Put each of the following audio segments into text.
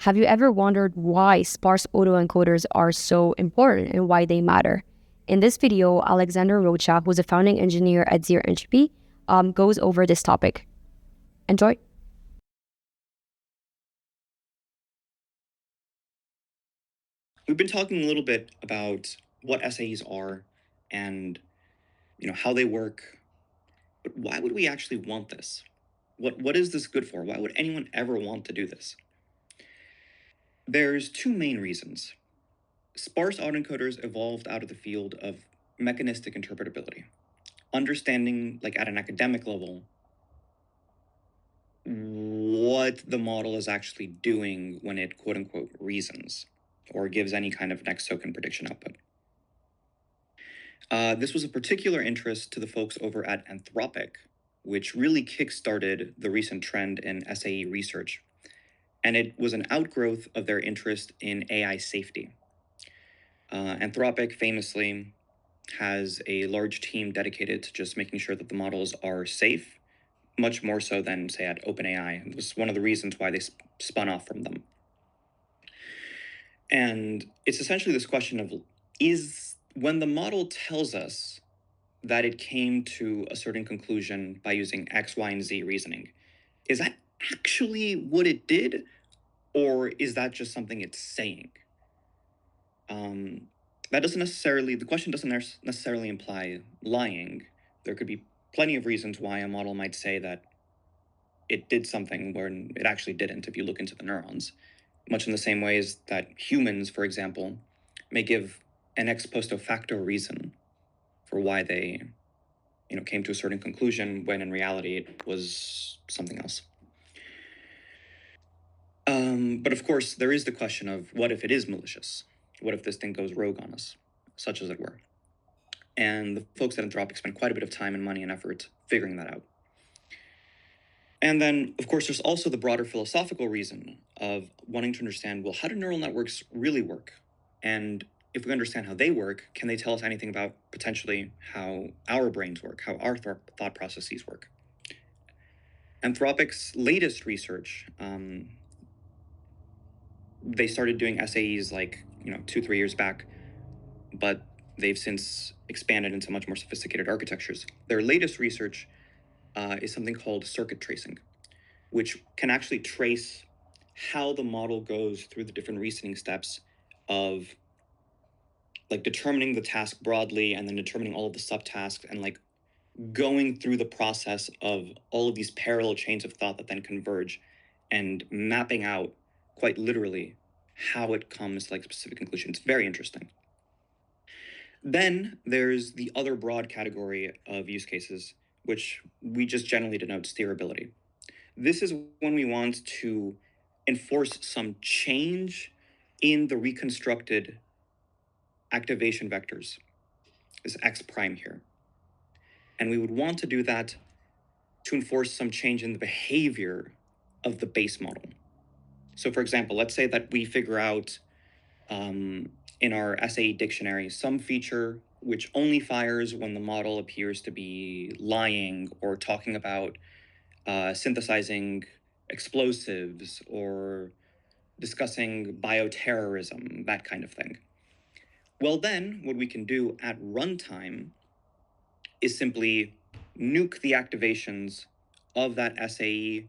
Have you ever wondered why sparse autoencoders are so important and why they matter? In this video, Alexander Rocha, who's a founding engineer at ZeroEntropy, goes over this topic. Enjoy. We've been talking a little bit about what SAEs are and how they work, but why would we actually want this? What is this good for? Why would anyone ever want to do this? There's two main reasons. Sparse autoencoders evolved out of the field of mechanistic interpretability, understanding, like at an academic level, what the model is actually doing when it quote unquote reasons or gives any kind of next token prediction output. This was a particular interest to the folks over at Anthropic, which really kickstarted the recent trend in SAE research. And it was an outgrowth of their interest in AI safety. Anthropic famously has a large team dedicated to just making sure that the models are safe, much more so than, say, at OpenAI. It was one of the reasons why they spun off from them. And it's essentially this question of, when the model tells us that it came to a certain conclusion by using X, Y, and Z reasoning, is that actually what it did? Or is that just something it's saying? The question doesn't necessarily imply lying. There could be plenty of reasons why a model might say that it did something when it actually didn't if you look into the neurons. Much in the same ways that humans, for example, may give an ex post facto reason for why they came to a certain conclusion when in reality it was something else. But of course, there is the question of what if it is malicious? What if this thing goes rogue on us, such as it were? And the folks at Anthropic spend quite a bit of time and money and effort figuring that out. And then, of course, there's also the broader philosophical reason of wanting to understand, well, how do neural networks really work? And if we understand how they work, can they tell us anything about potentially how our brains work, how our thought processes work? Anthropic's latest research, they started doing SAEs like 2-3 years back, but they've since expanded into much more sophisticated architectures. Their latest research is something called circuit tracing, which can actually trace how the model goes through the different reasoning steps of like determining the task broadly and then determining all of the subtasks and like going through the process of all of these parallel chains of thought that then converge and mapping out quite literally how it comes to like specific conclusions. Very interesting. Then there's the other broad category of use cases, which we just generally denote steerability. This is when we want to enforce some change in the reconstructed activation vectors, is X prime here. And we would want to do that to enforce some change in the behavior of the base model. So for example, let's say that we figure out in our SAE dictionary some feature which only fires when the model appears to be lying or talking about synthesizing explosives or discussing bioterrorism, that kind of thing. Well, then what we can do at runtime is simply nuke the activations of that SAE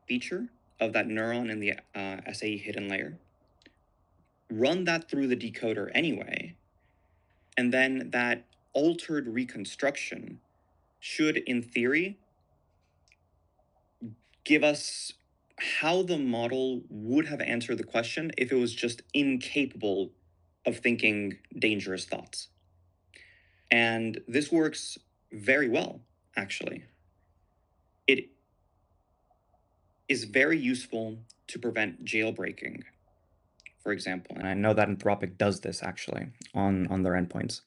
feature, of that neuron in the SAE hidden layer, run that through the decoder anyway, and then that altered reconstruction should, in theory, give us how the model would have answered the question if it was just incapable of thinking dangerous thoughts. And this works very well, actually. It is very useful to prevent jailbreaking, for example. And I know that Anthropic does this actually on their endpoints.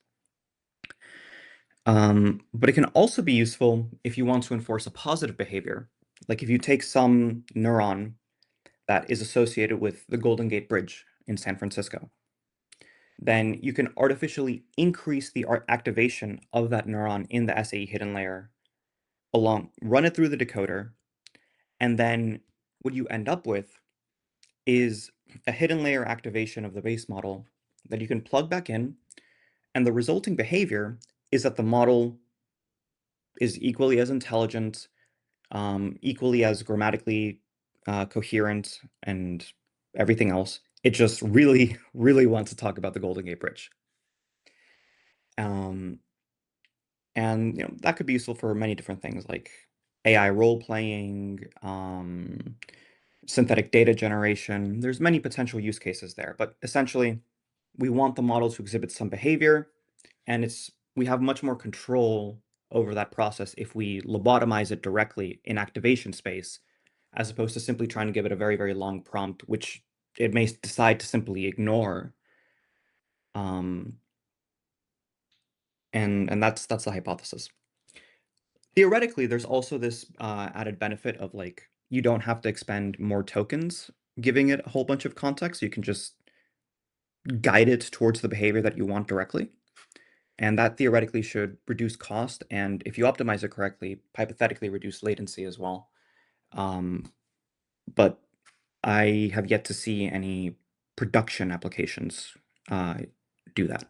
But it can also be useful if you want to enforce a positive behavior. Like if you take some neuron that is associated with the Golden Gate Bridge in San Francisco, then you can artificially increase the activation of that neuron in the SAE hidden layer, run it through the decoder, and then what you end up with is a hidden layer activation of the base model that you can plug back in, and the resulting behavior is that the model is equally as intelligent, equally as grammatically coherent, and everything else. It just really, really wants to talk about the Golden Gate Bridge. And that could be useful for many different things like AI role-playing, synthetic data generation. There's many potential use cases there, but essentially we want the model to exhibit some behavior, and we have much more control over that process if we lobotomize it directly in activation space, as opposed to simply trying to give it a very, very long prompt, which it may decide to simply ignore. And that's the hypothesis. Theoretically, there's also this added benefit of like you don't have to expend more tokens giving it a whole bunch of context. You can just guide it towards the behavior that you want directly. And that theoretically should reduce cost, and if you optimize it correctly, hypothetically reduce latency as well. But I have yet to see any production applications do that.